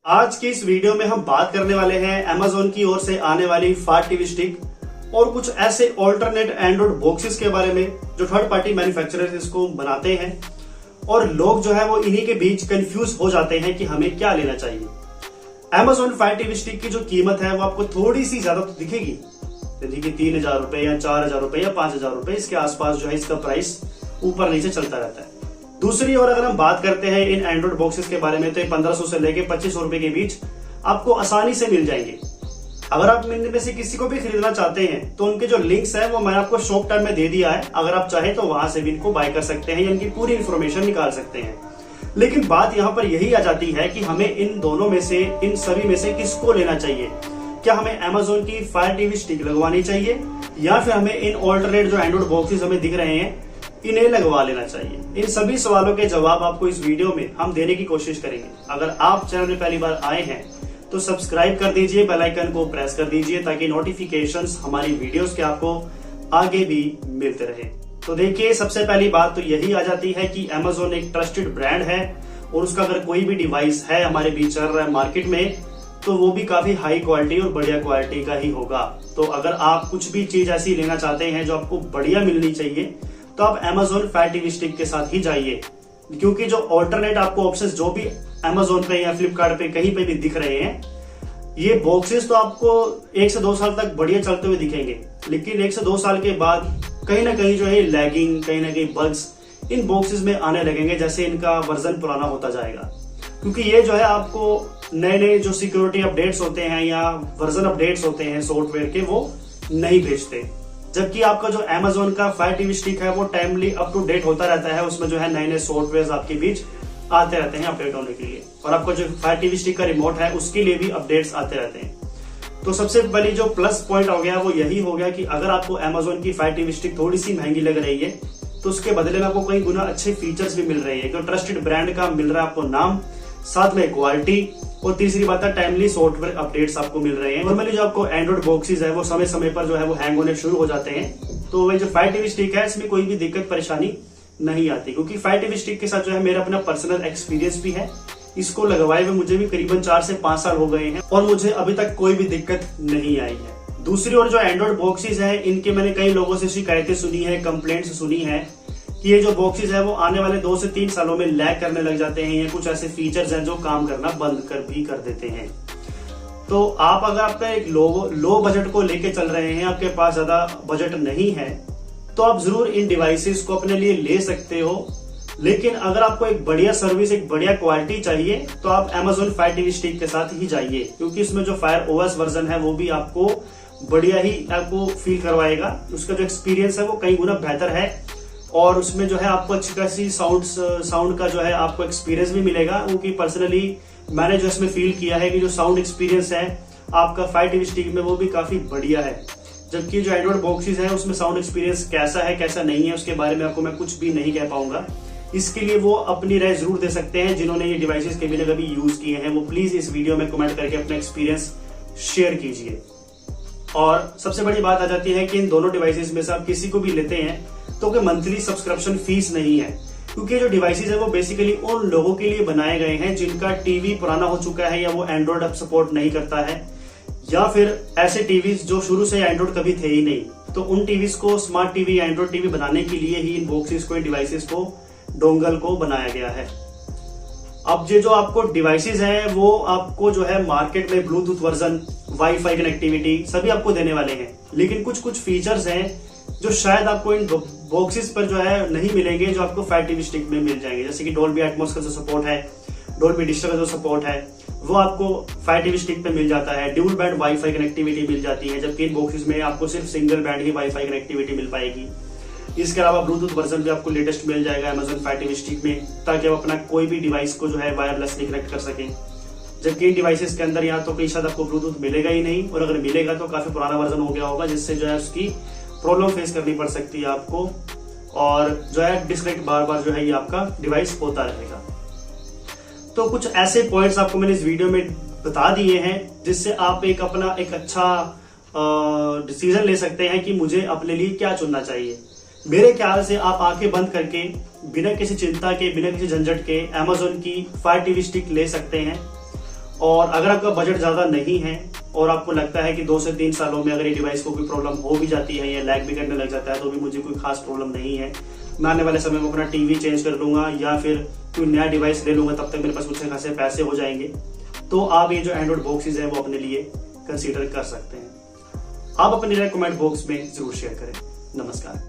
आज की इस वीडियो में हम बात करने वाले हैं Amazon की ओर से आने वाली फायर टीवी स्टिक और कुछ ऐसे ऑल्टरनेट एंड्रॉइड बॉक्सेस के बारे में जो थर्ड पार्टी मैन्युफैक्चरर्स इसको बनाते हैं और लोग जो है वो इन्हीं के बीच कंफ्यूज हो जाते हैं कि हमें क्या लेना चाहिए। Amazon फायर टीवी स्टिक की जो कीमत है वो आपको थोड़ी सी ज्यादा तो दिखेगी, जैसे कि 3,000 रुपए या 4,000 रुपए या 5,000 रुपए, इसके आसपास जो है इसका प्राइस ऊपर नीचे चलता रहता है। दूसरी ओर अगर हम बात करते हैं इन एंड्रॉइड बॉक्सेस के बारे में तो ये 1500 से लेके 2500 रुपए के बीच आपको आसानी से मिल जाएंगे। अगर आप इनमें में से किसी को भी खरीदना चाहते हैं तो उनके जो लिंक्स है वो मैंने आपको शॉप टाइम में दे दिया है, अगर आप चाहें तो वहां से भी इनको बाय कर सकते हैं या इनकी पूरी इंफॉर्मेशन निकाल सकते हैं। लेकिन बात यहाँ पर यही आ जाती है कि हमें इन दोनों में से, इन सभी में से किसको लेना चाहिए। क्या हमें Amazon की फायर टीवी स्टिक लगवानी चाहिए या फिर हमें इन ऑल्टरनेट जो एंड्रॉइड बॉक्सेस हमें दिख रहे हैं इन्हें लगवा लेना चाहिए। इन सभी सवालों के जवाब आपको इस वीडियो में हम देने की कोशिश करेंगे। अगर आप चैनल में पहली बार आए हैं तो सब्सक्राइब कर दीजिए, बेल आइकन को प्रेस कर दीजिए ताकि नोटिफिकेशंस हमारी वीडियोस के आपको आगे भी मिलते रहे। तो देखिए, सबसे पहली बात तो यही आ जाती है कि Amazon एक ट्रस्टेड ब्रांड है और उसका अगर कोई भी डिवाइस है हमारे बीच चल रहा है मार्केट में तो वो भी काफी हाई क्वालिटी और बढ़िया क्वालिटी का ही होगा। तो अगर आप कुछ भी चीज ऐसी लेना चाहते हैं जो आपको बढ़िया मिलनी चाहिए तो आप Amazon फायर टीवी स्टिक के साथ ही जाइए, क्योंकि जो ऑल्टरनेट आपको ऑप्शंस जो भी Amazon पे या फ्लिपकार्ट पे कहीं पे भी दिख रहे हैं, ये बॉक्सेस तो आपको 1 से 2 साल तक बढ़िया चलते हुए दिखेंगे, लेकिन 1 से 2 साल के बाद कहीं ना कहीं जो है लैगिंग, कहीं ना कहीं बग्स इन बॉक्सेस में आने लगेंगे जैसे इनका वर्जन पुराना होता जाएगा। क्योंकि ये जो है आपको नए नए जो सिक्योरिटी अपडेट्स होते हैं या वर्जन अपडेट्स होते हैं सॉफ्टवेयर के वो नहीं भेजते, जबकि आपका जो Amazon का फायर टीवी स्टिक है वो टाइमली अप टू डेट होता रहता है। उसमें जो है नए नए सॉफ्टवेयर आपके बीच आते रहते हैं अपडेट होने के लिए, और आपका जो फायर टीवी स्टिक का रिमोट है उसके लिए भी अपडेट्स आते रहते हैं। तो सबसे पहली जो प्लस पॉइंट हो गया वो यही हो गया कि अगर आपको Amazon की फायर टीवी स्टिक थोड़ी सी महंगी लग रही है तो उसके बदले में आपको कई गुना अच्छे फीचर्स भी मिल रहे हैं, जो ट्रस्टेड ब्रांड का मिल रहा है आपको नाम, साथ में क्वालिटी, और तीसरी बात है टाइमली सॉफ्टवेयर अपडेट्स आपको मिल रहे हैं। नॉर्मली जो आपको एंड्रॉइड बॉक्सेस है वो समय समय पर जो है वो हैंग होने शुरू हो जाते हैं, तो वही जो फायर टीवी स्टिक है इसमें कोई भी दिक्कत परेशानी नहीं आती, क्योंकि फायर टीवी स्टिक के साथ जो है मेरा अपना पर्सनल एक्सपीरियंस भी है। इसको लगवाए हुए मुझे भी करीबन 4 से 5 साल हो गए हैं और मुझे अभी तक कोई भी दिक्कत नहीं आई है। दूसरी ओर जो एंड्रॉइड बॉक्सेस है इनके मैंने कई लोगों से शिकायतें सुनी है, कंप्लेंट्स सुनी है कि ये जो बॉक्सेस है वो आने वाले 2 से 3 सालों में लैग करने लग जाते हैं, या कुछ ऐसे फीचर्स हैं जो काम करना बंद कर देते हैं। तो आप अगर आपका एक लो बजट को लेके चल रहे हैं, आपके पास ज्यादा बजट नहीं है, तो आप जरूर इन डिवाइसेस को अपने लिए ले सकते हो। लेकिन अगर आपको एक बढ़िया सर्विस, एक बढ़िया क्वालिटी चाहिए तो आप Amazon फायर टीवी स्टिक के साथ ही जाइए, क्योंकि इसमें जो फायर OS वर्जन है वो भी आपको बढ़िया ही आपको फील करवाएगा। उसका जो एक्सपीरियंस है वो कई गुना बेहतर है और उसमें जो है आपको अच्छी खासी साउंड का जो है आपको एक्सपीरियंस भी मिलेगा, क्योंकि पर्सनली मैंने जो इसमें फील किया है कि जो साउंड एक्सपीरियंस है आपका फायर टीवी स्टिक में वो भी काफी बढ़िया है। जबकि जो एंड्रॉइड बॉक्सेस है उसमें साउंड एक्सपीरियंस कैसा है कैसा नहीं है उसके बारे में आपको मैं कुछ भी नहीं कह पाऊंगा। इसके लिए वो अपनी राय जरूर दे सकते हैं जिन्होंने ये डिवाइसेस के बिना कभी यूज किए हैं, वो प्लीज इस वीडियो में कमेंट करके अपना एक्सपीरियंस शेयर कीजिए। और सबसे बड़ी बात आ जाती है कि इन दोनों डिवाइसेस में से आप किसी को भी लेते हैं तो कोई मंथली सब्सक्रिप्शन फीस नहीं है, क्योंकि जो डिवाइसेस है वो बेसिकली उन लोगों के लिए बनाए गए हैं जिनका टीवी पुराना हो चुका है या वो एंड्रॉइड अब सपोर्ट नहीं करता है, या फिर ऐसे टीवीज जो शुरू से एंड्रॉइड कभी थे ही नहीं। तो उन टीवीज को स्मार्ट टीवी, एंड्रॉइड टीवी बनाने के लिए ही इन बॉक्सेस को, इन डिवाइसेस को, डोंगल को बनाया गया है। अब ये जो आपको डिवाइसेस हैं वो आपको जो है मार्केट में ब्लूटूथ वर्जन, वाईफाई कनेक्टिविटी सभी आपको देने वाले हैं, लेकिन कुछ फीचर्स हैं जो शायद आपको इन बॉक्सेस पर जो है नहीं मिलेंगे जो आपको फायर टीवी स्टिक में मिल जाएंगे। जैसे कि डोल्बी एटमॉस का जो सपोर्ट है, डोल्बी डिजिटल का जो सपोर्ट है वो आपको फायर टीवी स्टिक पे मिल जाता है। ड्यूल बैंड वाईफाई कनेक्टिविटी मिल जाती है, जबकि इन बॉक्सेस में आपको सिर्फ सिंगल बैंड ही वाईफाई कनेक्टिविटी मिल पाएगी। इसके अलावा ब्लूटूथ वर्जन भी आपको लेटेस्ट मिल जाएगा Amazon फायर टीवी स्टिक में, ताकि आप अपना कोई भी डिवाइस को जो है वायरलेसली कनेक्ट कर सकें। जबकि इन डिवाइसेस के अंदर या तो कहीं शायद आपको ब्लूटूथ मिलेगा ही नहीं, और अगर मिलेगा तो काफी पुराना वर्जन हो गया होगा, जिससे जो है उसकी प्रॉब्लम फेस करनी पड़ सकती है आपको, और जो है डिस्कनेक्ट बार बार जो है ये आपका डिवाइस होता रहेगा। तो कुछ ऐसे पॉइंट्स आपको मैंने इस वीडियो में बता दिए हैं जिससे आप अपना एक अच्छा डिसीजन ले सकते हैं कि मुझे अपने लिए क्या चुनना चाहिए। मेरे ख्याल से आप आंखें बंद करके बिना किसी चिंता के, बिना किसी झंझट के Amazon की फायर टीवी स्टिक ले सकते हैं और अगर आपका बजट ज्यादा नहीं है और आपको लगता है कि 2 से 3 सालों में अगर ये डिवाइस को कोई प्रॉब्लम हो भी जाती है या लैग भी करने लग जाता है तो भी मुझे कोई खास प्रॉब्लम नहीं है, मैं आने वाले समय में अपना टीवी चेंज कर लूंगा या फिर कोई नया डिवाइस ले लूंगा, तब तक मेरे पास कुछ खासे पैसे हो जाएंगे, तो आप ये जो एंड्रॉइड बॉक्सेस हैं वो अपने लिए कंसीडर कर सकते हैं। आप अपनी राय कमेंट बॉक्स में जरूर शेयर करें। नमस्कार।